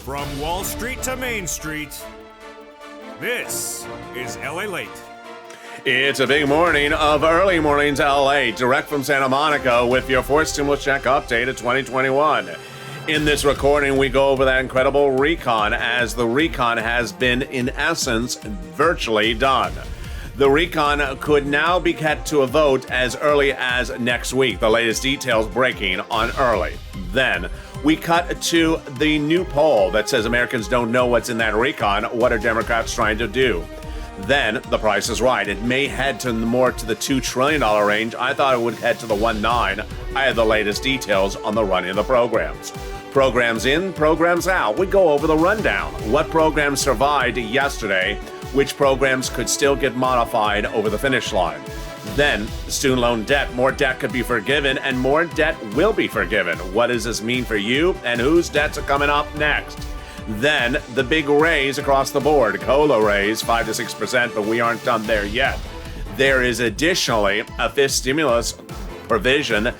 From Wall Street to Main Street, this is LALATE. It's a big morning of early mornings LA, direct from Santa Monica with your fourth stimulus check update of 2021. In this recording, we go over that incredible recon, as the recon has been, in essence, virtually done. The recon could now be kept to a vote as early as next week. The latest details breaking on early. Then, we cut to the new poll that says Americans don't know what's in that recon. What are Democrats trying to do? Then, the price is right. It may head to more to the $2 trillion range. I thought it would head to the 1.9. I had the latest details on the running of the programs. Programs in, programs out. We go over the rundown. What programs survived yesterday? Which programs could still get modified over the finish line? Then, student loan debt. More debt could be forgiven, and more debt will be forgiven. What does this mean for you, and whose debts are coming up next? Then, the big raise across the board. COLA raise, 5 to 6%, but we aren't done there yet. There is additionally a fifth stimulus provision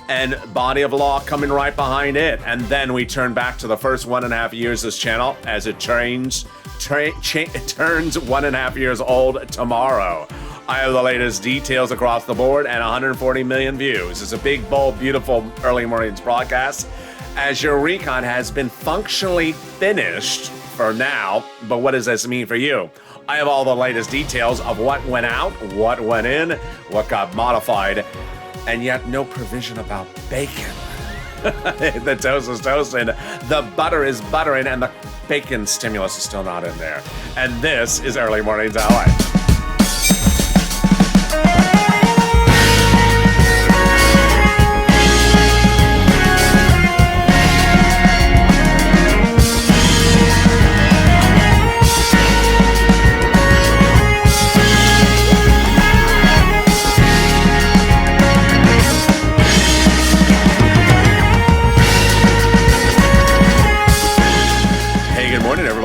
and body of law coming right behind it. And then we turn back to the first 1.5 years of this channel as it turns 1.5 years old tomorrow. I have the latest details across the board and 140 million views. It's a big, bold, beautiful early mornings broadcast, as your recon has been functionally finished for now. But what does this mean for you? I have all the latest details of what went out, what went in, what got modified, and yet no provision about bacon. The toast is toasting, the butter is buttering, and the bacon stimulus is still not in there. And this is Early Mornings LA.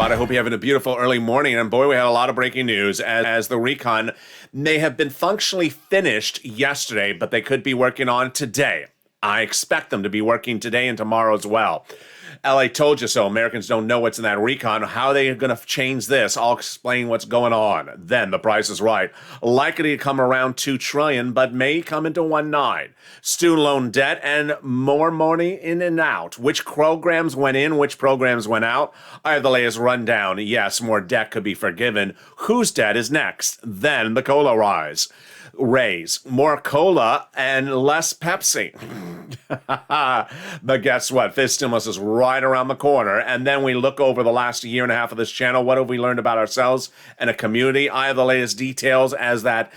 I hope you're having a beautiful early morning. And boy, we had a lot of breaking news as the recon may have been functionally finished yesterday, but they could be working on today. I expect them to be working today and tomorrow as well. LA told you so. Americans don't know what's in that recon. How are they going to change this? I'll explain what's going on. Then the price is right. Likely to come around $2 trillion, but may come into 1.9. Student loan debt and more money in and out. Which programs went in? Which programs went out? I have the latest rundown. Yes, more debt could be forgiven. Whose debt is next? Then the COLA raise. More cola and less Pepsi. But guess what? Fifth stimulus is right around the corner. And then we look over the last year and a half of this channel. What have we learned about ourselves and a community? I have the latest details as that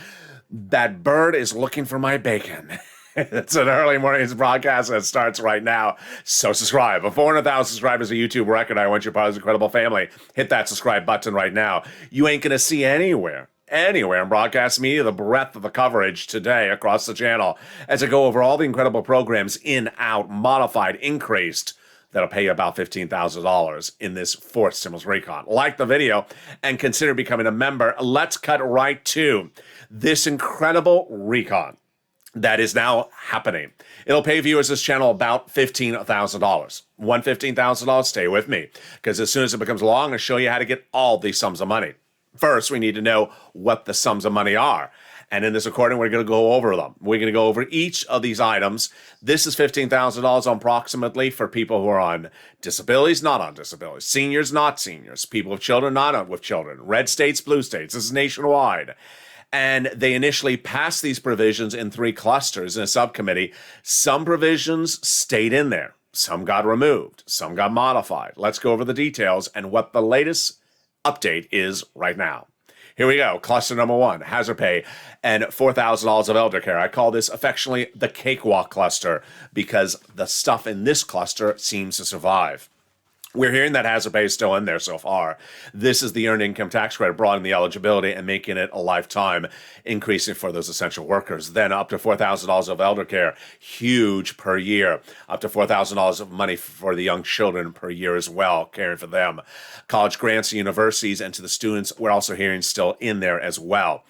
bird is looking for my bacon. It's an early mornings broadcast that starts right now. So subscribe. For 400,000 subscribers, a YouTube record. I want you part of this incredible family. Hit that subscribe button right now. You ain't going to see anywhere in broadcast media the breadth of the coverage today across the channel as I go over all the incredible programs in, out, modified, increased, that'll pay you about $15,000 in this fourth stimulus recon. Like the video and consider becoming a member. Let's cut right to this incredible recon that is now happening. It'll pay viewers this channel about $15,000. $15,000, stay with me, because as soon as it becomes law, I'm going to show you how to get all these sums of money. First, we need to know what the sums of money are. And in this recording, we're going to go over them. We're going to go over each of these items. This is $15,000 approximately for people who are on disabilities, not on disabilities, seniors, not seniors, people with children, not with children, red states, blue states. This is nationwide. And they initially passed these provisions in 3 clusters in a subcommittee. Some provisions stayed in there. Some got removed. Some got modified. Let's go over the details and what the latest update is right now. Here we go. Cluster number 1, hazard pay and $4,000 of elder care. I call this affectionately the cakewalk cluster because the stuff in this cluster seems to survive. We're hearing that hazard pay is still in there so far. This is the earned income tax credit, broadening the eligibility and making it a lifetime, increasing for those essential workers. Then up to $4,000 of elder care, huge per year. Up to $4,000 of money for the young children per year as well, caring for them. College grants to universities and to the students, we're also hearing still in there as well.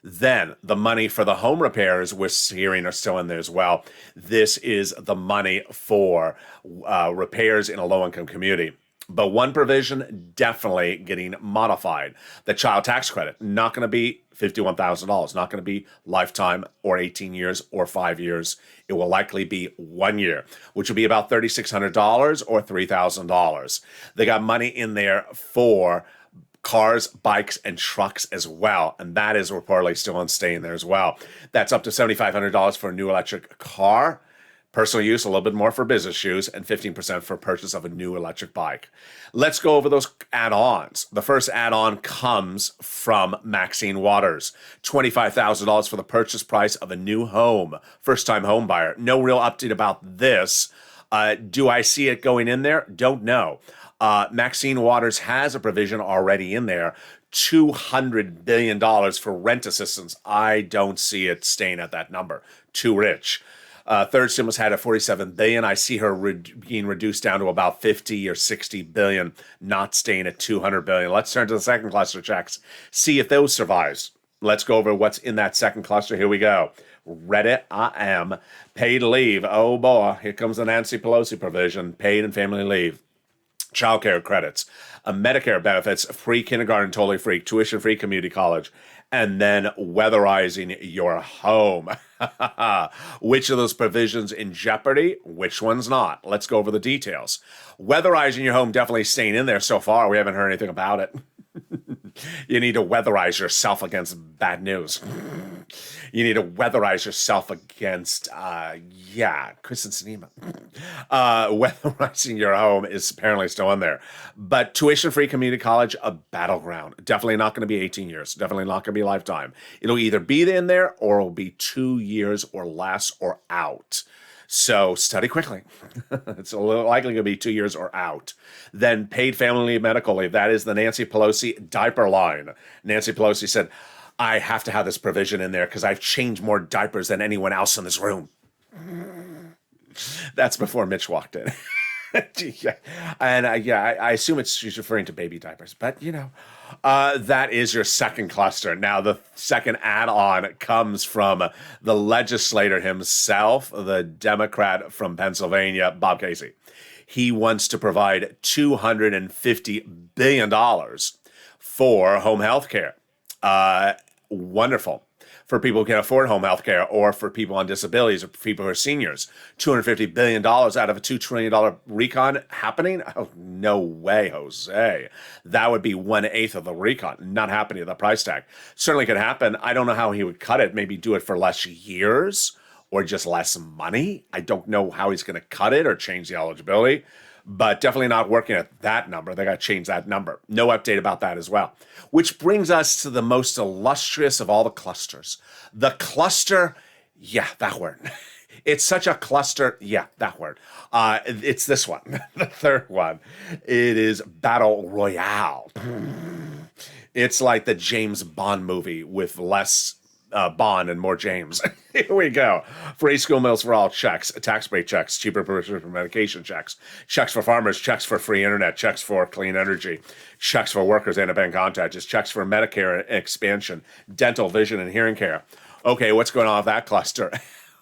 Then the money for the home repairs we're hearing are still in there as well. This is the money for repairs in a low-income community. But one provision definitely getting modified. The child tax credit, not going to be $51,000, not going to be lifetime or 18 years or 5 years. It will likely be 1 year, which will be about $3,600 or $3,000. They got money in there for cars, bikes, and trucks as well. And that is reportedly still on staying there as well. That's up to $7,500 for a new electric car. Personal use, a little bit more for business use, and 15% for purchase of a new electric bike. Let's go over those add-ons. The first add-on comes from Maxine Waters. $25,000 for the purchase price of a new home. First-time home buyer. No real update about this. Do I see it going in there? Don't know. Maxine Waters has a provision already in there. $200 billion for rent assistance. I don't see it staying at that number. Too rich. Third stimulus had a $47 billion. I see her being reduced down to about $50 or $60 billion, not staying at $200 billion. Let's turn to the second cluster checks, see if those survives. Let's go over what's in that second cluster. Here we go. Reddit, I am. Paid leave. Oh boy, here comes the Nancy Pelosi provision. Paid and family leave. Childcare credits. Medicare benefits. Free kindergarten, totally free. Tuition-free community college. And then weatherizing your home. Which of those provisions in jeopardy? Which one's not? Let's go over the details. Weatherizing your home definitely staying in there so far. We haven't heard anything about it. You need to weatherize yourself against bad news. You need to weatherize yourself against, Kristen Sinema. Weatherizing your home is apparently still in there. But tuition-free community college, a battleground. Definitely not going to be 18 years. Definitely not going to be lifetime. It'll either be in there or it'll be 2 years or less or out. So study quickly. It's likely going to be 2 years or out. Then paid family leave, medical leave. That is the Nancy Pelosi diaper line. Nancy Pelosi said, I have to have this provision in there because I've changed more diapers than anyone else in this room. That's before Mitch walked in. Yeah. And I assume she's referring to baby diapers, but that is your second cluster. Now, the second add-on comes from the legislator himself, the Democrat from Pennsylvania, Bob Casey. He wants to provide $250 billion for home health care. Wonderful. For people who can afford home health care, or for people on disabilities, or for people who are seniors. $250 billion out of a $2 trillion recon happening? Oh, no way, Jose. That would be 1/8 of the recon. Not happening at the price tag. Certainly could happen. I don't know how he would cut it. Maybe do it for less years or just less money. I don't know how he's going to cut it or change the eligibility. But definitely not working at that number. They got to change that number. No update about that as well. Which brings us to the most illustrious of all the clusters. The cluster, that word. It's such a cluster, that word. It's this one, the third one. It is Battle Royale. It's like the James Bond movie with less Bond and more James. Here we go. Free school meals for all checks, tax break checks, cheaper prescription medication checks, checks for farmers, checks for free internet, checks for clean energy, checks for workers and independent contractors, checks for Medicare expansion, dental, vision, and hearing care. Okay, what's going on with that cluster?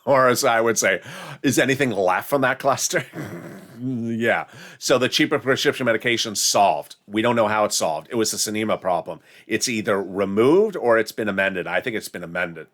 Or as I would say, is anything left from that cluster? Yeah. So the cheaper prescription medication solved. We don't know how it's solved. It was a Sinema problem. It's either removed or it's been amended. I think it's been amended.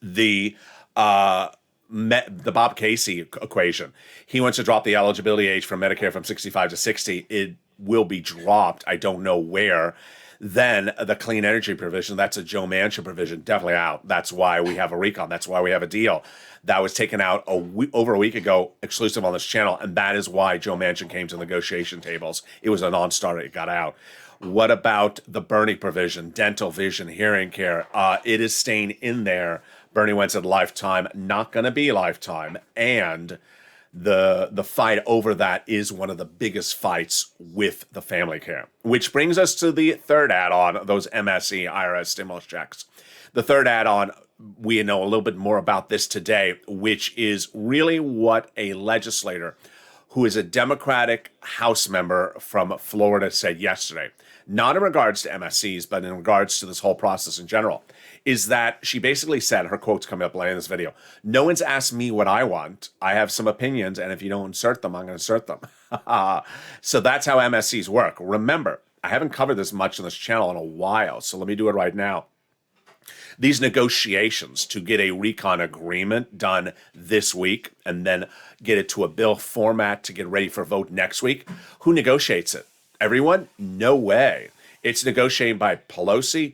The Bob Casey equation. He wants to drop the eligibility age for Medicare from 65 to 60. It will be dropped. I don't know where. Then the clean energy provision, that's a Joe Manchin provision, definitely out. That's why we have a recon. That's why we have a deal. That was taken out over a week ago, exclusive on this channel, and that is why Joe Manchin came to negotiation tables. It was a non-starter. It got out. What about the Bernie provision, dental, vision, hearing care? It is staying in there. Bernie went said lifetime, not going to be lifetime, and the fight over that is one of the biggest fights with the family care. Which brings us to the third add-on, those MSE IRS stimulus checks. The third add-on, we know a little bit more about this today, which is really what a legislator who is a Democratic House member from Florida, said yesterday, not in regards to MSCs, but in regards to this whole process in general, is that she basically said, her quote's coming up later in this video, "No one's asked me what I want. I have some opinions, and if you don't insert them, I'm going to insert them." So that's how MSCs work. Remember, I haven't covered this much on this channel in a while, so let me do it right now. These negotiations to get a recon agreement done this week and then get it to a bill format to get ready for vote next week, who negotiates it? Everyone? No way. It's negotiated by Pelosi,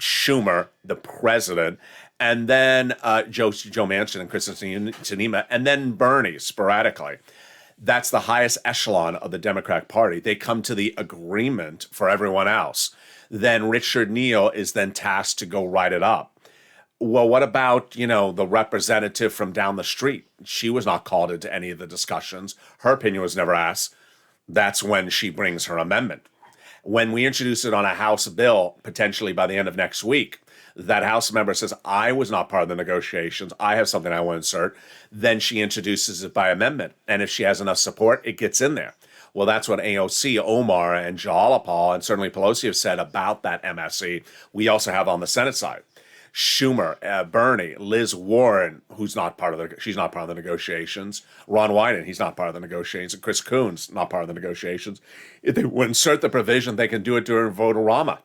Schumer, the president, and then Joe Manchin and Kristen Sinema, and then Bernie sporadically. That's the highest echelon of the Democratic Party. They come to the agreement for everyone else. Then Richard Neal is then tasked to go write it up. Well, what about, the representative from down the street? She was not called into any of the discussions. Her opinion was never asked. That's when she brings her amendment. When we introduce it on a House bill, potentially by the end of next week, that House member says, I was not part of the negotiations, I have something I want to insert, then she introduces it by amendment. And if she has enough support, it gets in there. Well, that's what AOC, Omar, and Jalapal, and certainly Pelosi have said about that MSC. We also have on the Senate side. Schumer, Bernie, Liz Warren, she's not part of the negotiations. Ron Wyden, he's not part of the negotiations. And Chris Coons, not part of the negotiations. If they insert the provision, they can do it during vote-a-rama.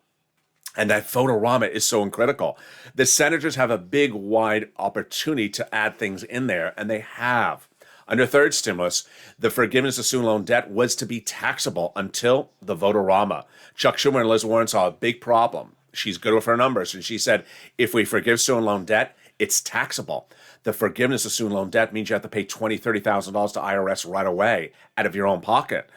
And that vote-a-rama is so critical. The senators have a big, wide opportunity to add things in there, and they have. Under third stimulus, the forgiveness of student loan debt was to be taxable until the vote-a-rama. Chuck Schumer and Liz Warren saw a big problem. She's good with her numbers, and she said, if we forgive student loan debt, it's taxable. The forgiveness of student loan debt means you have to pay $20,000, $30,000 to IRS right away out of your own pocket.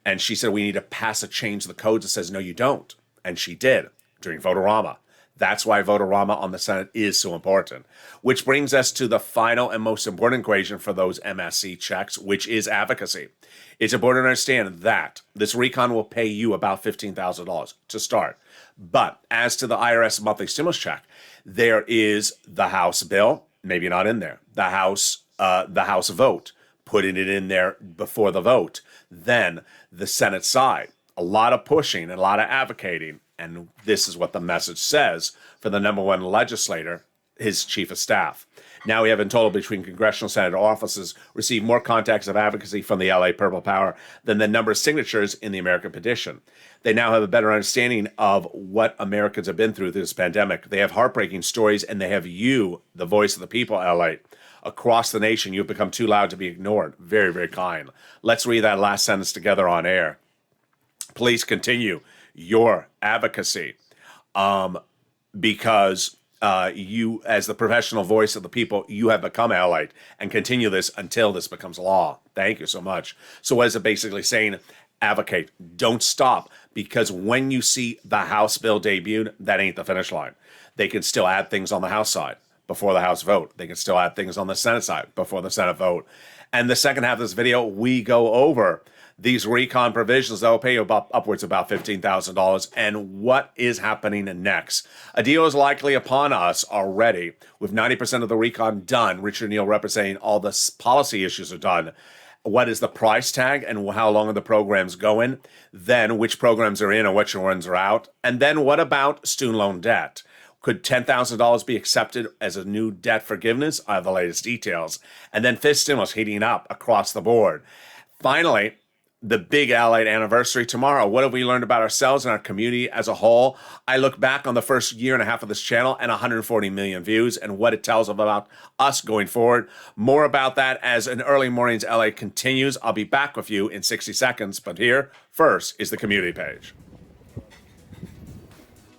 And she said, we need to pass a change to the code that says, no, you don't. And she did during vote-a-rama. That's why vote-a-rama on the Senate is so important. Which brings us to the final and most important equation for those MSC checks, which is advocacy. It's important to understand that this recon will pay you about $15,000 to start. But as to the IRS monthly stimulus check, there is the House bill, maybe not in there, the House vote, putting it in there before the vote. Then the Senate side, a lot of pushing and a lot of advocating. And this is what the message says for the number one legislator, his chief of staff. Now we have in total between congressional senator offices received more contacts of advocacy from the LA Purple Power than the number of signatures in the American petition. They now have a better understanding of what Americans have been through this pandemic. They have heartbreaking stories, and they have you, the voice of the people, LA. Across the nation, you've become too loud to be ignored. Very, very kind. Let's read that last sentence together on air. Please continue your advocacy because you, as the professional voice of the people, you have become allied, and continue this until this becomes law. Thank you so much. So what is it basically saying? Advocate. Don't stop, because when you see the House bill debuted, that ain't the finish line. They can still add things on the House side before the House vote. They can still add things on the Senate side before the Senate vote. And the second half of this video, we go over these recon provisions that will pay you upwards of about $15,000 and what is happening next. A deal is likely upon us already, with 90% of the recon done. Richard Neal representing all the policy issues are done. What is the price tag and how long are the programs going? Then which programs are in and which ones are out? And then what about student loan debt? Could $10,000 be accepted as a new debt forgiveness? I have the latest details. And then fifth stimulus heating up across the board. Finally, the big Allied anniversary tomorrow. What have we learned about ourselves and our community as a whole? I look back on the first year and a half of this channel and 140 million views and what it tells about us going forward. More about that as an early morning's LA continues. I'll be back with you in 60 seconds, but here first is the community page.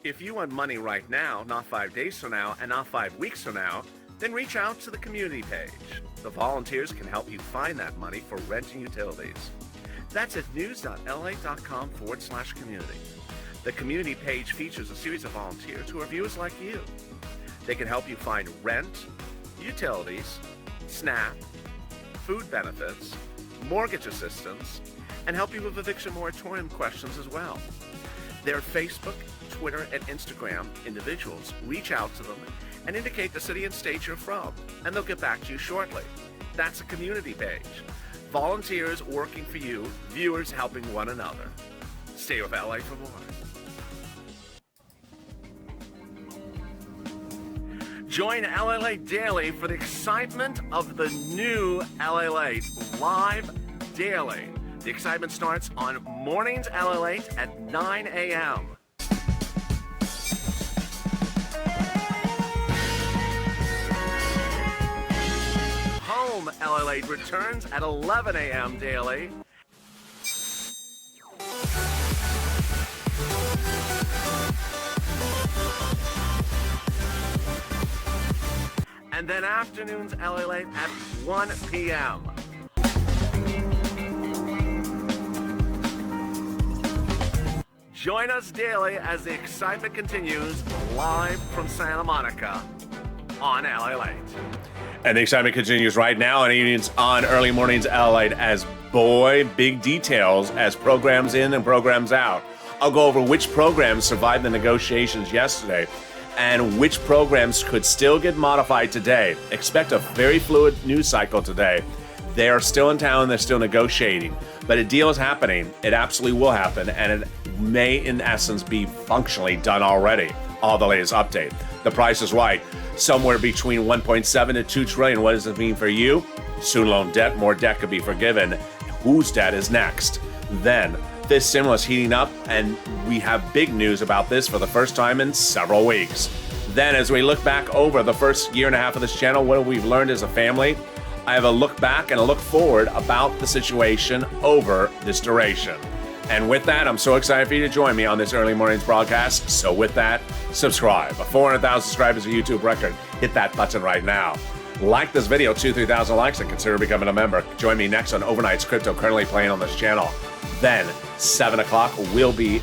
If you want money right now, not 5 days from now, and not 5 weeks from now, then reach out to the community page. The volunteers can help you find that money for rent and utilities. That's at news.la.com/community. The community page features a series of volunteers who are viewers like you. They can help you find rent, utilities, SNAP, food benefits, mortgage assistance, and help you with eviction moratorium questions as well. Their Facebook, Twitter, and Instagram individuals reach out to them and indicate the city and state you're from, and they'll get back to you shortly. That's a community page. volunteers working for you, viewers helping one another. Stay with LA for more. Join LALATE Daily for the excitement of the new LALATE live daily. The excitement starts on mornings LALATE at 9 a.m. Home LALATE returns at 11 a.m. daily. And then afternoons LALATE at 1 p.m. Join us daily as the excitement continues live from Santa Monica on LALATE. And the excitement continues right now on evenings on early mornings LALATE as boy, big details as programs in and programs out. I'll go over which programs survived the negotiations yesterday and which programs could still get modified today. Expect a very fluid news cycle today. They are still in town, they're still negotiating, but a deal is happening. It absolutely will happen, and it may, in essence, be functionally done already. All the latest update. The Price is Right, somewhere between 1.7 to 2 trillion. What does it mean for you? Student loan debt, more debt could be forgiven. Whose debt is next? Then, this stimulus heating up, and we have big news about this for the first time in several weeks. Then, as we look back over the first year and a half of this channel, what we've learned as a family, I have a look back and a look forward about the situation over this duration. And with that, I'm so excited for you to join me on this early morning's broadcast. So with that, subscribe. A 400,000 subscribers, a YouTube record. Hit that button right now. Like this video, 2,000-3,000 likes, and consider becoming a member. Join me next on Overnight's Crypto, currently playing on this channel. Then, 7 o'clock will be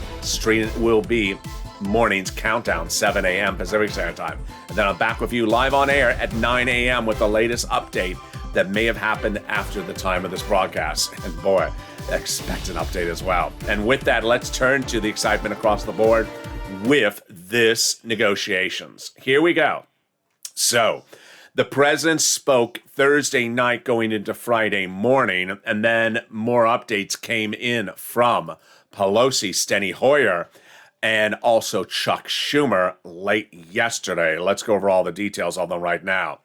morning's countdown, 7 a.m. Pacific Standard Time. And then I'm back with you live on air at 9 a.m. with the latest update that may have happened after the time of this broadcast. And boy, expect an update as well. And with that, let's turn to the excitement across the board with this negotiations. Here we go. So, the president spoke Thursday night going into Friday morning, and then more updates came in from Pelosi, Steny Hoyer, and also Chuck Schumer late yesterday. Let's go over all the details of them right now.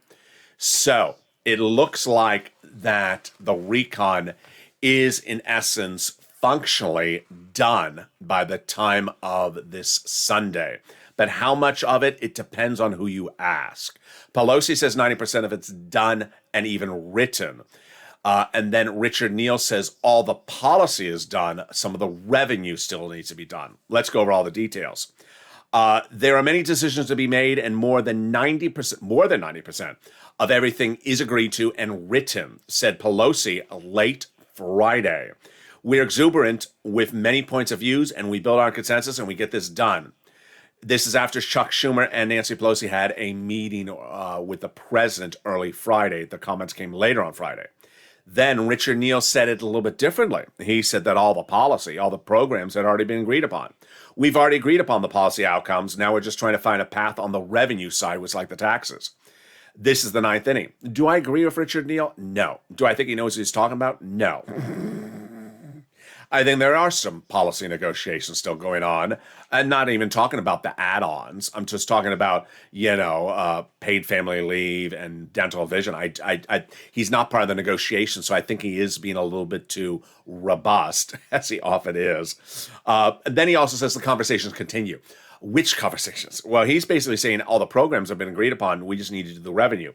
So, it looks like that the recon is, in essence, functionally done by the time of this Sunday. But how much of it? It depends on who you ask. Pelosi says 90% of it's done and even written. And then Richard Neal says all the policy is done. Some of the revenue still needs to be done. Let's go over all the details. There are many decisions to be made, and more than 90% of everything is agreed to and written, said Pelosi late Friday. We're exuberant with many points of views, and we build our consensus, and we get this done. This is after Chuck Schumer and Nancy Pelosi had a meeting with the president early Friday. The comments came later on Friday. Then Richard Neal said it a little bit differently. He said that all the policy, all the programs had already been agreed upon. We've already agreed upon the policy outcomes. Now we're just trying to find a path on the revenue side, which is like the taxes. This is the ninth inning. Do I agree with Richard Neal? No. Do I think he knows what he's talking about? No. I think there are some policy negotiations still going on, and not even talking about the add-ons. I'm just talking about, paid family leave and dental vision. He's not part of the negotiation, so I think he is being a little bit too robust, as he often is. Then he also says the conversations continue. Which conversations? Well, he's basically saying all the programs have been agreed upon. We just need to do the revenue,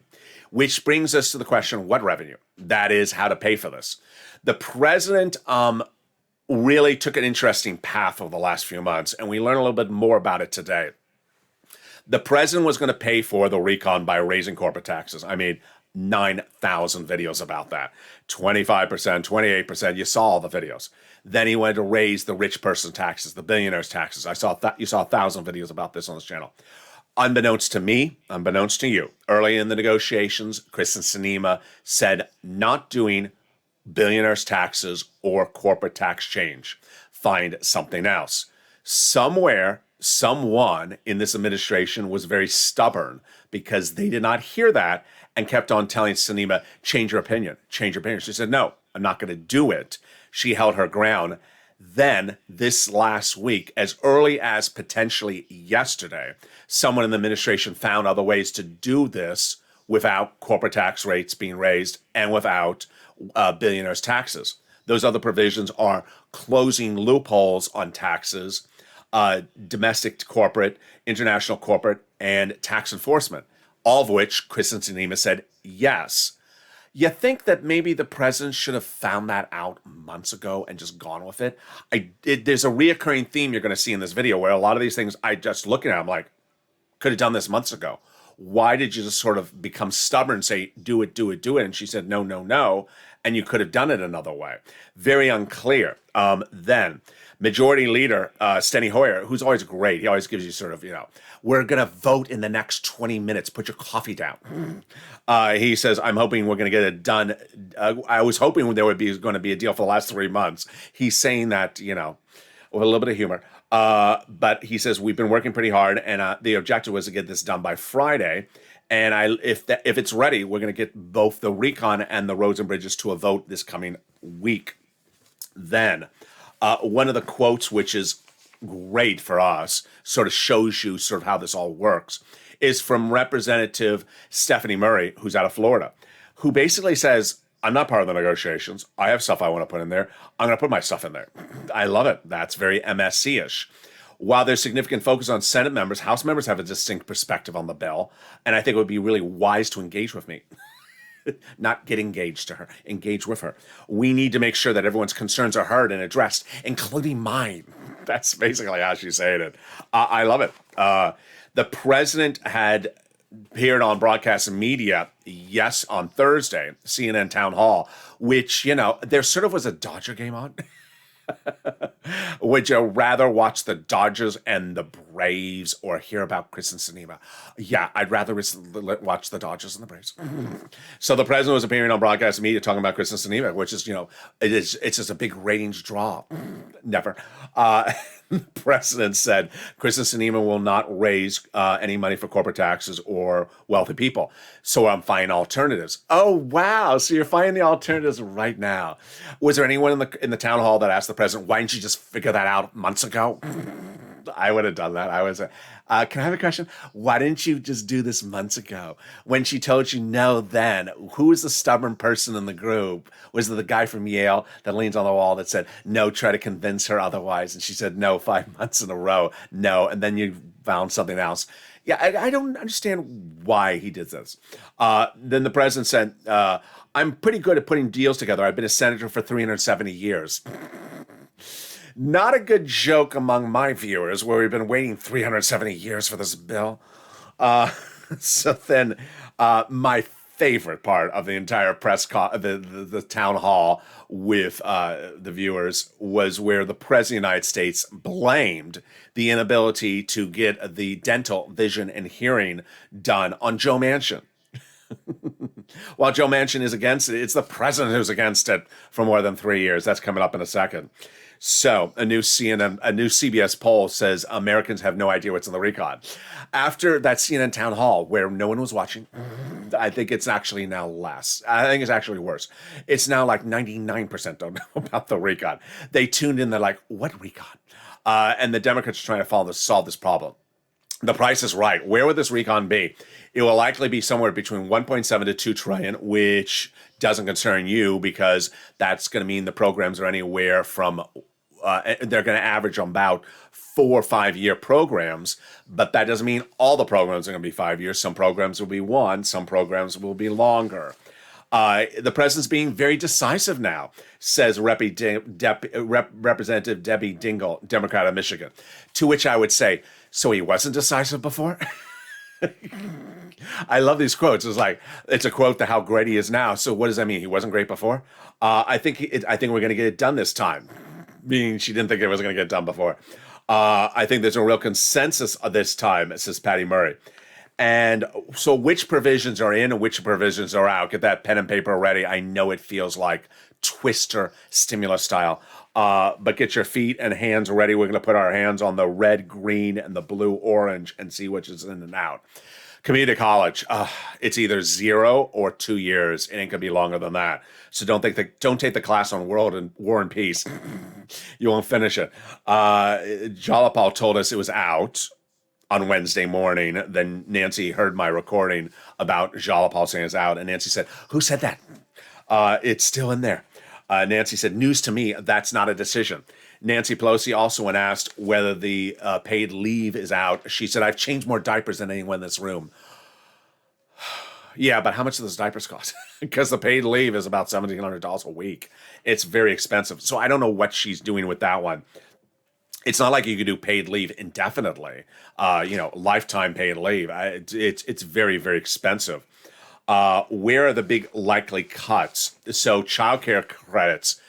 which brings us to the question, what revenue? That is how to pay for this. The president really took an interesting path over the last few months, and we learned a little bit more about it today. The president was going to pay for the recon by raising corporate taxes. I mean, 9,000 videos about that. 25%, 28%. You saw all the videos. Then he wanted to raise the rich person taxes, the billionaires' taxes. You saw 1,000 videos about this on this channel. Unbeknownst to me, unbeknownst to you, early in the negotiations, Kristen Sinema said not doing billionaires' taxes or corporate tax change. Find something else. Somewhere, someone in this administration was very stubborn because they did not hear that and kept on telling Sinema, change your opinion, change your opinion. She said, no, I'm not going to do it. She held her ground. Then, this last week, as early as potentially yesterday, someone in the administration found other ways to do this without corporate tax rates being raised and without billionaires' taxes. Those other provisions are closing loopholes on taxes, domestic to corporate, international corporate, and tax enforcement, all of which Kristen Sinema said yes. You think that maybe the president should have found that out months ago and just gone with it? There's a reoccurring theme you're going to see in this video where a lot of these things I just looking at, I'm like, could have done this months ago. Why did you just sort of become stubborn and say, do it, do it, do it? And she said, no, no, no. And you could have done it another way. Very unclear. Then Majority Leader Steny Hoyer, who's always great. He always gives you sort of, we're going to vote in the next 20 minutes. Put your coffee down. He says, I'm hoping we're going to get it done. I was hoping there would be going to be a deal for the last 3 months. He's saying that, with a little bit of humor. But he says, we've been working pretty hard, and the objective was to get this done by Friday. And if it's ready, we're going to get both the recon and the roads and bridges to a vote this coming week. Then one of the quotes, which is great for us, sort of shows you sort of how this all works, is from Representative Stephanie Murray, who's out of Florida, who basically says, I'm not part of the negotiations. I have stuff I want to put in there. I'm going to put my stuff in there. I love it. That's very MSC-ish. While there's significant focus on Senate members, House members have a distinct perspective on the bill, and I think it would be really wise to engage with me. Not get engaged to her, engage with her. We need to make sure that everyone's concerns are heard and addressed, including mine. That's basically how she's saying it. I love it. The president had appeared on broadcast media, yes, on Thursday, CNN Town Hall, which, there sort of was a Dodger game on. Would you rather watch the Dodgers and the Braves or hear about Kristen Sinema? Yeah, I'd rather watch the Dodgers and the Braves. So the president was appearing on broadcast media talking about Kristen Sinema, which is, it's just a big ratings draw. Never. The president said Kristen Sinema will not raise any money for corporate taxes or wealthy people. So I'm finding alternatives. Oh, wow. So you're finding the alternatives right now. Was there anyone in the town hall that asked the president, why didn't you just figure that out months ago? I would have done that. I was, can I have a question? Why didn't you just do this months ago? When she told you no then, who was the stubborn person in the group? Was it the guy from Yale that leans on the wall that said, no, try to convince her otherwise? And she said, no, 5 months in a row, no. And then you found something else. Yeah, I don't understand why he did this. Then the president said, I'm pretty good at putting deals together. I've been a senator for 370 years. Not a good joke among my viewers, where we've been waiting 370 years for this bill. So then, my favorite part of the entire the town hall with the viewers was where the president of the United States blamed the inability to get the dental, vision, and hearing done on Joe Manchin. While Joe Manchin is against it, it's the president who's against it for more than 3 years. That's coming up in a second. So a new CBS poll says Americans have no idea what's in the recon. After that CNN town hall where no one was watching, I think it's actually now less. I think it's actually worse. It's now like 99% don't know about the recon. They tuned in. They're like, what recon? And the Democrats are trying to solve this problem. The price is right. Where would this recon be? It will likely be somewhere between 1.7 to 2 trillion, which doesn't concern you because that's going to mean the programs are anywhere from, they're going to average on about 4 or 5 year programs, but that doesn't mean all the programs are going to be 5 years. Some programs will be 1, some programs will be longer. The president's being very decisive now, says Representative Debbie Dingell, Democrat of Michigan. To which I would say, so he wasn't decisive before? I love these quotes. It's a quote to how great he is now. So what does that mean? He wasn't great before? I think we're going to get it done this time. Meaning she didn't think it was going to get done before. I think there's a real consensus this time, says Patty Murray. And so which provisions are in and which provisions are out? Get that pen and paper ready. I know it feels like Twister stimulus style. But get your feet and hands ready. We're going to put our hands on the red, green, and the blue, orange and see which is in and out. Community college, it's either 0 or 2 years. It ain't gonna be longer than that. So don't take the class on War and Peace. You won't finish it. Jalapal told us it was out on Wednesday morning. Then Nancy heard my recording about Jalapal saying it's out, and Nancy said, "Who said that?" It's still in there. Nancy said, "News to me. That's not a decision." Nancy Pelosi also, when asked whether the paid leave is out, she said, "I've changed more diapers than anyone in this room." Yeah, but how much do those diapers cost? Because the paid leave is about $1,700 a week. It's very expensive. So I don't know what she's doing with that one. It's not like you could do paid leave indefinitely. Lifetime paid leave. It's very, very expensive. Where are the big likely cuts? So childcare credits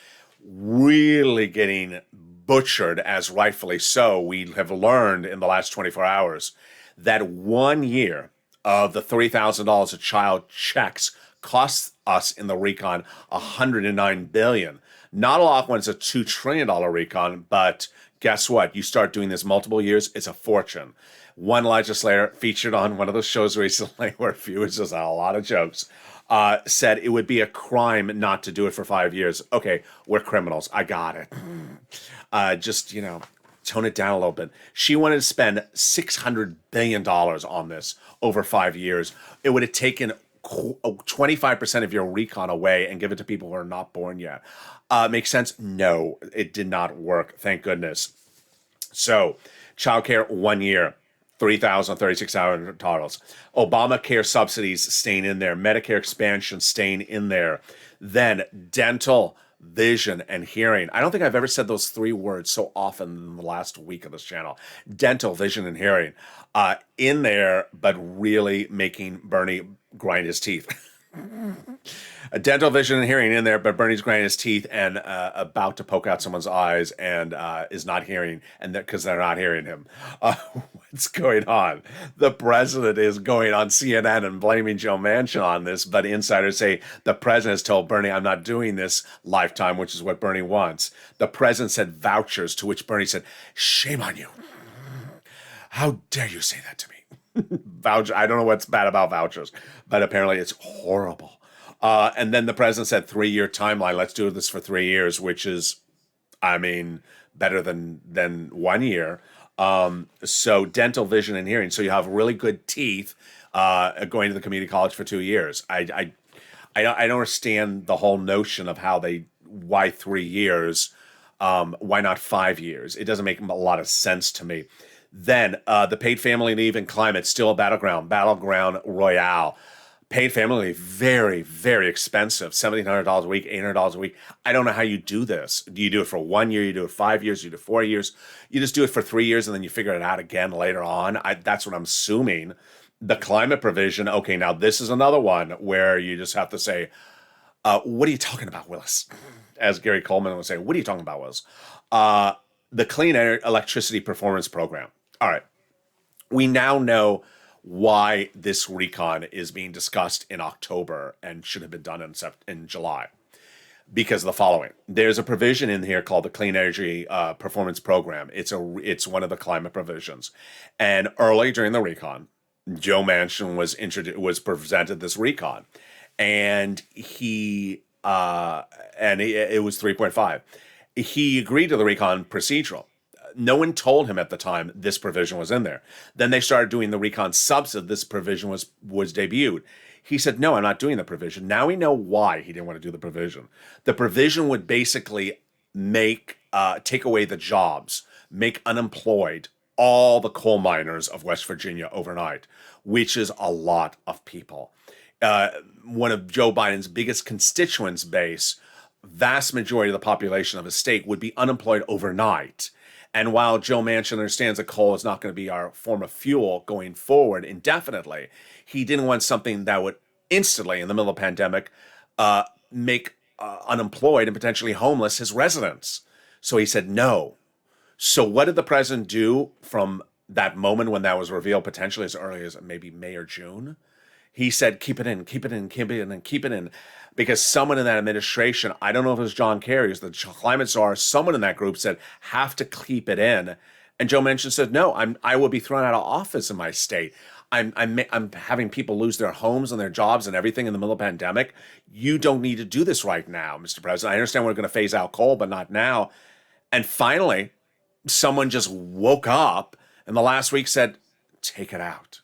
really getting butchered, as rightfully so. We have learned in the last 24 hours that 1 year of the $3,000 a child checks costs us in the recon $109 billion. Not a lot when it's a $2 trillion recon, but guess what? You start doing this multiple years, it's a fortune. One legislator featured on one of those shows recently where viewers just had a lot of jokes, said it would be a crime not to do it for 5 years. Okay, we're criminals. I got it. Tone it down a little bit. She wanted to spend $600 billion on this over 5 years. It would have taken 25% of your recon away and give it to people who are not born yet. Makes sense? No, it did not work. Thank goodness. So, childcare 1 year, $3,036. Obamacare subsidies staying in there. Medicare expansion staying in there. Then dental, vision, and hearing. I don't think I've ever said those 3 words so often in the last week of this channel. Dental, vision, and hearing. In there, but really making Bernie grind his teeth. Dental, vision, and hearing in there, but Bernie's grinding his teeth and about to poke out someone's eyes and is not hearing, and because they're not hearing him. What's going on? The president is going on CNN and blaming Joe Manchin on this, but insiders say the president has told Bernie, "I'm not doing this lifetime," which is what Bernie wants. The president said vouchers, to which Bernie said, "Shame on you. How dare you say that to me?" Voucher. I don't know what's bad about vouchers, but apparently it's horrible. And then the president said 3-year timeline. Let's do this for 3 years, which is, better than 1 year. So dental, vision, and hearing. So you have really good teeth going to the community college for 2 years. I don't understand the whole notion of why 3 years, why not 5 years? It doesn't make a lot of sense to me. Then the paid family leave and climate, still a battleground royale. Paid family leave, very, very expensive. $1,700 a week, $800 a week. I don't know how you do this. Do you do it for 1 year? You do it 5 years? You do it 4 years? You just do it for 3 years and then you figure it out again later on? That's what I'm assuming. The climate provision, okay, now this is another one where you just have to say, what are you talking about, Willis? As Gary Coleman would say, what are you talking about, Willis? The Clean Electricity Performance Program. All right. We now know why this recon is being discussed in October and should have been done in July. Because of the following. There's a provision in here called the Clean Energy Performance Program. It's one of the climate provisions. And early during the recon, Joe Manchin was presented this recon. And it was 3.5. He agreed to the recon procedural. No one told him at the time this provision was in there. Then they started doing the recon subs. This provision was debuted. He said, "No, I'm not doing the provision." Now we know why he didn't want to do the provision. The provision would basically take away the jobs, make unemployed all the coal miners of West Virginia overnight, which is a lot of people. One of Joe Biden's biggest constituents base, vast majority of the population of his state would be unemployed overnight. And while Joe Manchin understands that coal is not going to be our form of fuel going forward indefinitely, he didn't want something that would instantly, in the middle of a pandemic, make unemployed and potentially homeless his residents. So he said no. So what did the president do from that moment when that was revealed, potentially as early as maybe May or June? He said, keep it in, keep it in, keep it in, and keep it in. Because someone in that administration, I don't know if it was John Kerry, was the climate czar, someone in that group said, have to keep it in. And Joe Manchin said, no, I will be thrown out of office in my state. I'm having people lose their homes and their jobs and everything in the middle of the pandemic. You don't need to do this right now, Mr. President. I understand we're going to phase out coal, but not now. And finally, someone just woke up in the last week, said, take it out.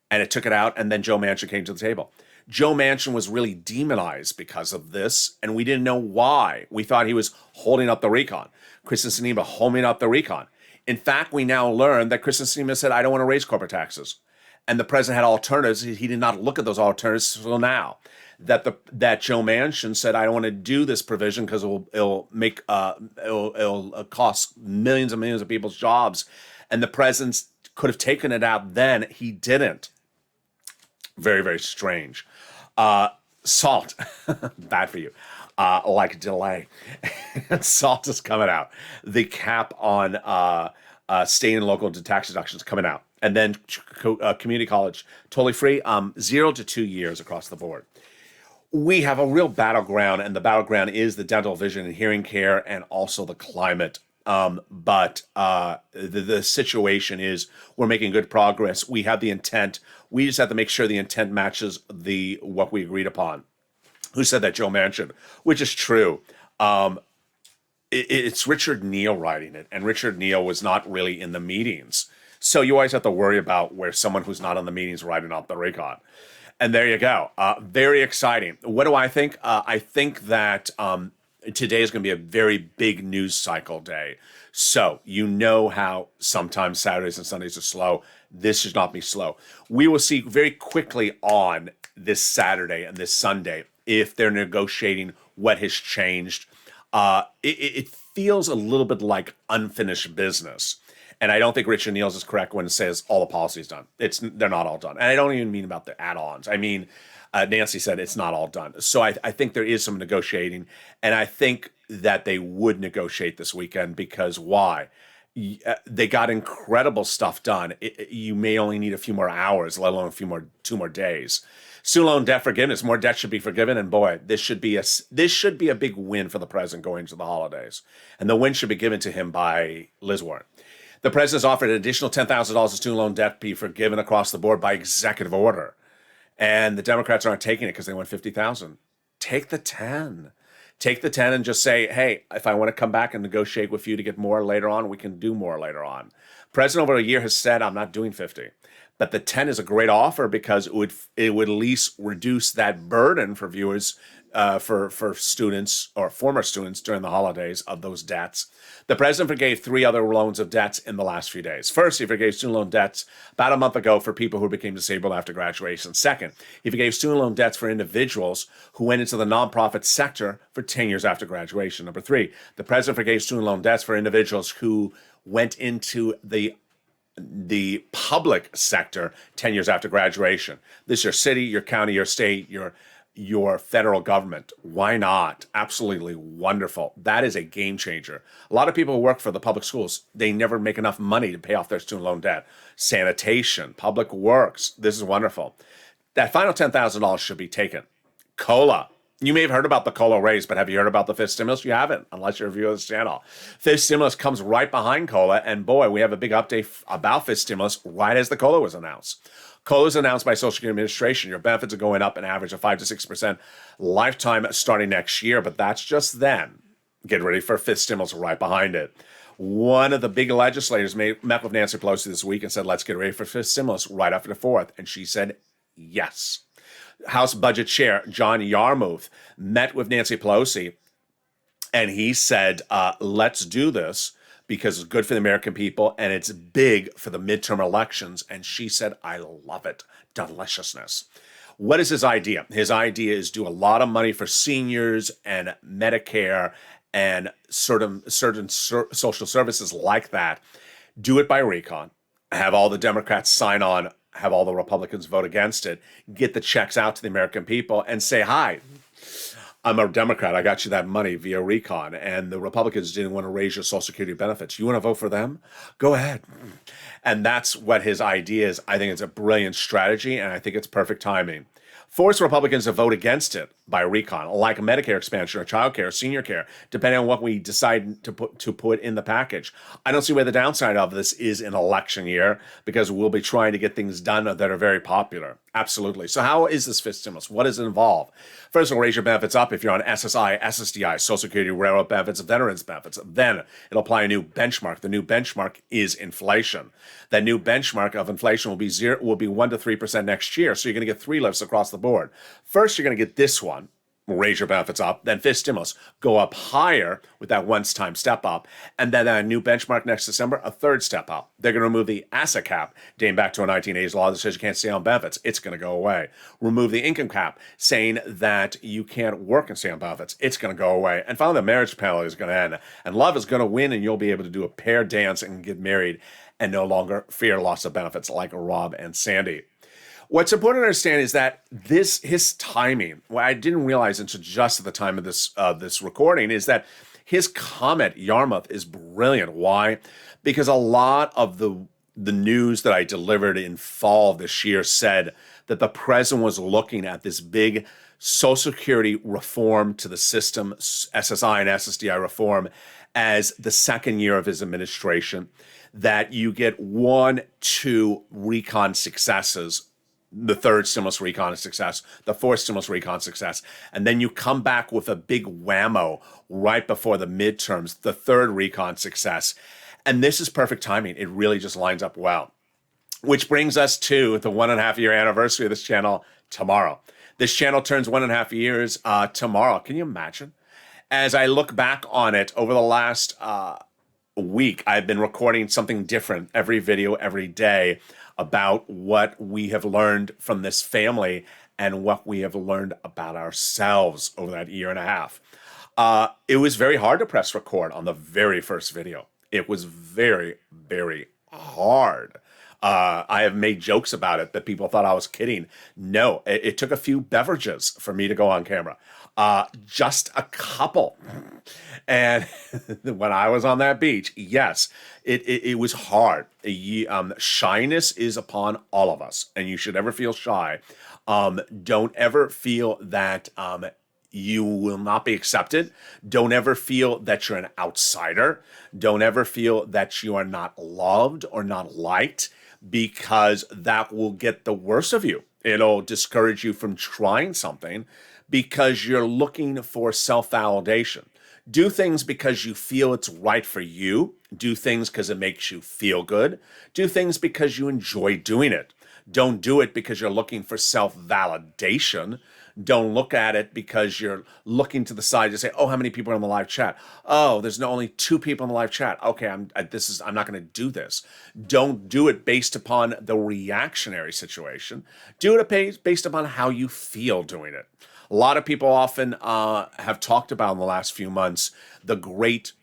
And it took it out, and then Joe Manchin came to the table. Joe Manchin was really demonized because of this, and we didn't know why. We thought he was holding up the recon. Kristen Sinema holding up the recon. In fact, we now learn that Kristen Sinema said, I don't want to raise corporate taxes. And the president had alternatives. He did not look at those alternatives until now. That Joe Manchin said, I don't want to do this provision because it'll cost millions and millions of people's jobs. And the president could have taken it out then. He didn't. Very, very strange. Salt, bad for you. Like delay. Salt is coming out. The cap on state and local tax deductions coming out. And then community college, totally free, 0 to 2 years across the board. We have a real battleground, and the battleground is the dental, vision, and hearing care, and also the climate. But the situation is we're making good progress. We have the intent. We just have to make sure the intent matches what we agreed upon. Who said that? Joe Manchin, which is true. It's Richard Neal writing it, and Richard Neal was not really in the meetings. So you always have to worry about where someone who's not in the meetings writing off the recon. And there you go. Very exciting. What do I think? I think that today is going to be a very big news cycle day. So you know how sometimes Saturdays and Sundays are slow. This should not be slow. We will see very quickly on this Saturday and this Sunday if they're negotiating what has changed. It feels a little bit like unfinished business. And I don't think Richard Neal is correct when it says all the policy is done. They're not all done. And I don't even mean about the add-ons. I mean, Nancy said it's not all done. So I think there is some negotiating. And I think that they would negotiate this weekend because why? They got incredible stuff done. You may only need a few more hours, let alone 2 more days. Student loan debt forgiveness, more debt should be forgiven. And boy, this should be a big win for the president going into the holidays. And the win should be given to him by Liz Warren. The president has offered an additional $10,000 of student loan debt be forgiven across the board by executive order. And the Democrats aren't taking it because they want $50,000. Take the 10. Take the 10 and just say, hey, if I want to come back and negotiate with you to get more later on, we can do more later on. President over a year has said, I'm not doing 50. But the 10 is a great offer because it would at least reduce that burden for viewers, for students or former students during the holidays of those debts. The president forgave 3 other loans of debts in the last few days. First, he forgave student loan debts about a month ago for people who became disabled after graduation. Second, he forgave student loan debts for individuals who went into the nonprofit sector for 10 years after graduation. Number 3, the president forgave student loan debts for individuals who went into the public sector 10 years after graduation. This is your city, your county, your state, your federal government. Why not? Absolutely wonderful. That is a game changer. A lot of people who work for the public schools, they never make enough money to pay off their student loan debt. Sanitation, public works, this is wonderful. That final $10,000 should be taken. COLA. You may have heard about the COLA raise, but have you heard about the fifth stimulus? You haven't, unless you're a viewer of this channel. Fifth stimulus comes right behind COLA, and boy, we have a big update about fifth stimulus right as the COLA was announced. COLA is announced by Social Security Administration. Your benefits are going up an average of 5 to 6% lifetime starting next year, but that's just then. Get ready for fifth stimulus right behind it. One of the big legislators met with Nancy Pelosi this week and said, let's get ready for fifth stimulus right after the 4th. And she said, yes. House Budget Chair John Yarmuth met with Nancy Pelosi, and he said, let's do this because it's good for the American people, and it's big for the midterm elections. And she said, I love it. Deliciousness. What is his idea? His idea is do a lot of money for seniors and Medicare and certain social services like that. Do it by recon. Have all the Democrats sign on, have all the Republicans vote against it, get the checks out to the American people and say, hi, I'm a Democrat. I got you that money via recon. And the Republicans didn't want to raise your Social Security benefits. You want to vote for them? Go ahead. And that's what his idea is. I think it's a brilliant strategy, and I think it's perfect timing. Force Republicans to vote against it. by recon, like Medicare expansion or childcare, senior care, depending on what we decide to put in the package. I don't see where the downside of this is in election year, because we'll be trying to get things done that are very popular. Absolutely. So how is this fifth stimulus? What does it involve? First, it'll raise your benefits up if you're on SSI, SSDI, Social Security, railroad benefits, veterans benefits. Then it'll apply a new benchmark. The new benchmark is inflation. That new benchmark of inflation will be 1 to 3% next year. So you're going to get 3 lifts across the board. First, you're going to get this one. Raise your benefits up, then fifth stimulus, go up higher with that one-time step up, and then a new benchmark next December, a third step up. They're going to remove the asset cap, dating back to a 1980s law that says you can't stay on benefits. It's going to go away. Remove the income cap, saying that you can't work and stay on benefits. It's going to go away. And finally, the marriage penalty is going to end, and love is going to win, and you'll be able to do a pair dance and get married and no longer fear loss of benefits like Rob and Sandy. What's important to understand is that his timing, what I didn't realize until just at the time of this recording, is that his comment, Yarmouth, is brilliant. Why? Because a lot of the news that I delivered in fall of this year said that the president was looking at this big Social Security reform to the system, SSI and SSDI reform, as the second year of his administration, that you get 1, 2 recon successes. The third stimulus recon is success, the fourth stimulus recon success, and then you come back with a big whammo right before the midterms, the third recon success. And this is perfect timing. It really just lines up well. Which brings us to the 1.5 year anniversary of this channel tomorrow. This channel turns 1.5 years tomorrow. Can you imagine? As I look back on it over the last week, I've been recording something different every video, every day, about what we have learned from this family and what we have learned about ourselves over that 1.5 years. It was very hard to press record on the very first video. It was very, very hard. I have made jokes about it that people thought I was kidding. No, it took a few beverages for me to go on camera. Just a couple. And when I was on that beach, yes, it was hard. Shyness is upon all of us, and you should never feel shy. Don't ever feel that you will not be accepted. Don't ever feel that you're an outsider. Don't ever feel that you are not loved or not liked, because that will get the worst of you. It'll discourage you from trying something because you're looking for self-validation. Do things because you feel it's right for you. Do things because it makes you feel good. Do things because you enjoy doing it. Don't do it because you're looking for self-validation. Don't look at it because you're looking to the side to say, oh, how many people are in the live chat? Oh, there's only 2 people in the live chat. Okay, I'm not going to do this. Don't do it based upon the reactionary situation. Do it based upon how you feel doing it. A lot of people often have talked about in the last few months the great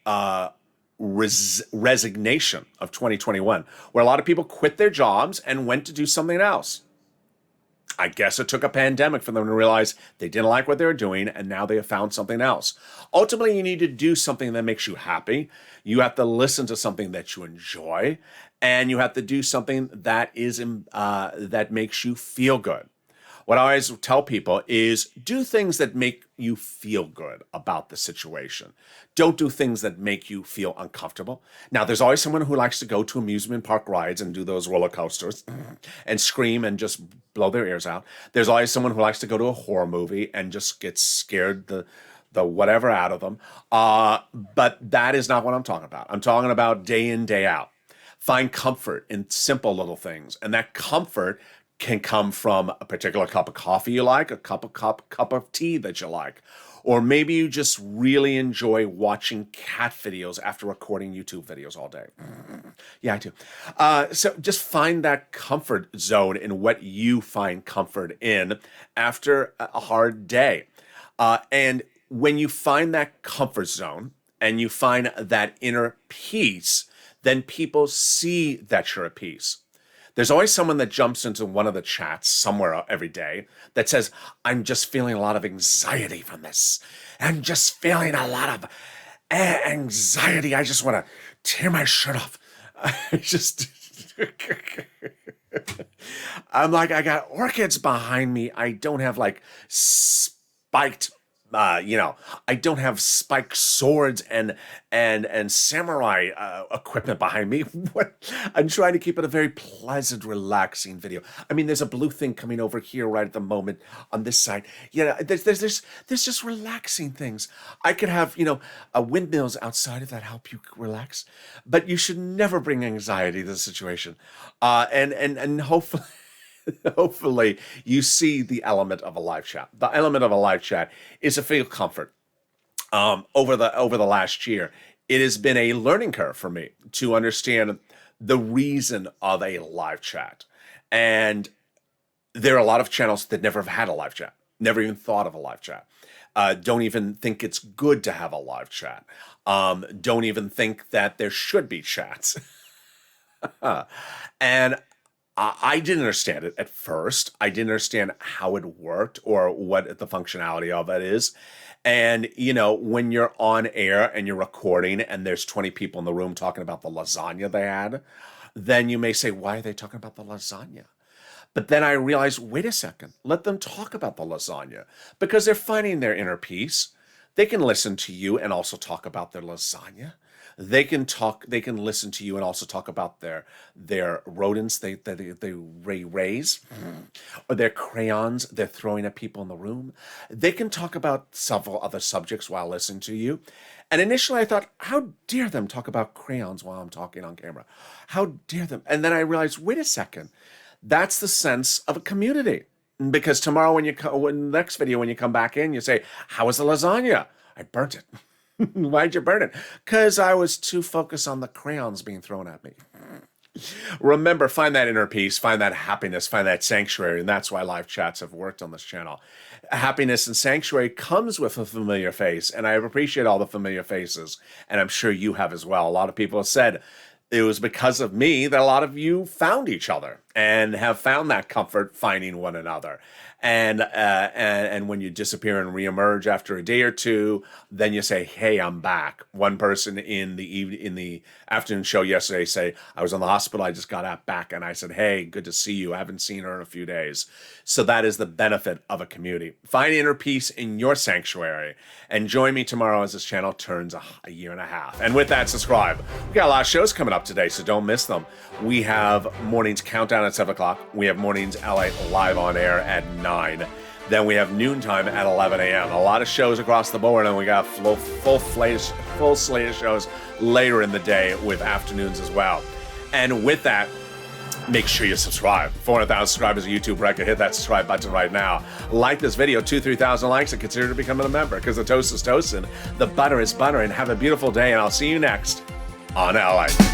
resignation of 2021, where a lot of people quit their jobs and went to do something else. I guess it took a pandemic for them to realize they didn't like what they were doing, and now they have found something else. Ultimately, you need to do something that makes you happy. You have to listen to something that you enjoy, and you have to do something that is that makes you feel good. What I always tell people is do things that make you feel good about the situation. Don't do things that make you feel uncomfortable. Now, there's always someone who likes to go to amusement park rides and do those roller coasters and scream and just blow their ears out. There's always someone who likes to go to a horror movie and just get scared the whatever out of them. But that is not what I'm talking about. I'm talking about day in, day out. Find comfort in simple little things. And that comfort can come from a particular cup of coffee you like, a cup of tea that you like, or maybe you just really enjoy watching cat videos after recording YouTube videos all day. Yeah, I do. So just find that comfort zone in what you find comfort in after a hard day. And when you find that comfort zone and you find that inner peace, then people see that you're at peace. There's always someone that jumps into one of the chats somewhere every day that says, I'm just feeling a lot of anxiety from this. I'm just feeling a lot of anxiety. I just want to tear my shirt off. I'm like, I got orchids behind me. I don't have like spiked, I don't have spiked swords and samurai equipment behind me. I'm trying to keep it a very pleasant, relaxing video. I mean, there's a blue thing coming over here right at the moment on this side. There's just relaxing things. I could have, windmills outside if that help you relax, but you should never bring anxiety to the situation. And hopefully. Hopefully you see the element of a live chat. The element of a live chat is to feel comfort. Over the last year, it has been a learning curve for me to understand the reason of a live chat. And there are a lot of channels that never have had a live chat, never even thought of a live chat. Don't even think it's good to have a live chat. Don't even think that there should be chats. And I didn't understand it at first. I didn't understand how it worked or what the functionality of it is. And, when you're on air and you're recording and there's 20 people in the room talking about the lasagna they had, then you may say, why are they talking about the lasagna? But then I realized, wait a second, let them talk about the lasagna because they're finding their inner peace. They can listen to you and also talk about their lasagna. They can listen to you and also talk about their rodents they raise, or their crayons they're throwing at people in the room. They can talk about several other subjects while listening to you. And initially I thought, how dare them talk about crayons while I'm talking on camera? How dare them? And then I realized, wait a second, that's the sense of a community. Because tomorrow next video, when you come back in, you say, how was the lasagna? I burnt it. Why'd you burn it? Because I was too focused on the crayons being thrown at me. Remember, find that inner peace, find that happiness, find that sanctuary, and that's why live chats have worked on this channel. Happiness and sanctuary comes with a familiar face, and I appreciate all the familiar faces, and I'm sure you have as well. A lot of people have said it was because of me that a lot of you found each other and have found that comfort finding one another. And when you disappear and reemerge after a day or two, then you say, hey, I'm back. One person in the afternoon show yesterday say, I was in the hospital, I just got back, and I said, hey, good to see you. I haven't seen her in a few days. So that is the benefit of a community. Find inner peace in your sanctuary and join me tomorrow as this channel turns a year and a half. And with that, subscribe. We got a lot of shows coming up today, so don't miss them. We have morning's countdown at 7 o'clock. We have morning's LALATE live on air at 9. Then we have noontime at 11 a.m. A lot of shows across the board, and we got full slate of shows later in the day with afternoons as well. And with that, make sure you subscribe. 400,000 subscribers on YouTube record. Hit that subscribe button right now. Like this video, 2,000-3,000 likes, and consider becoming a member because the toast is toasting, the butter is butter, and have a beautiful day, and I'll see you next on LALATE.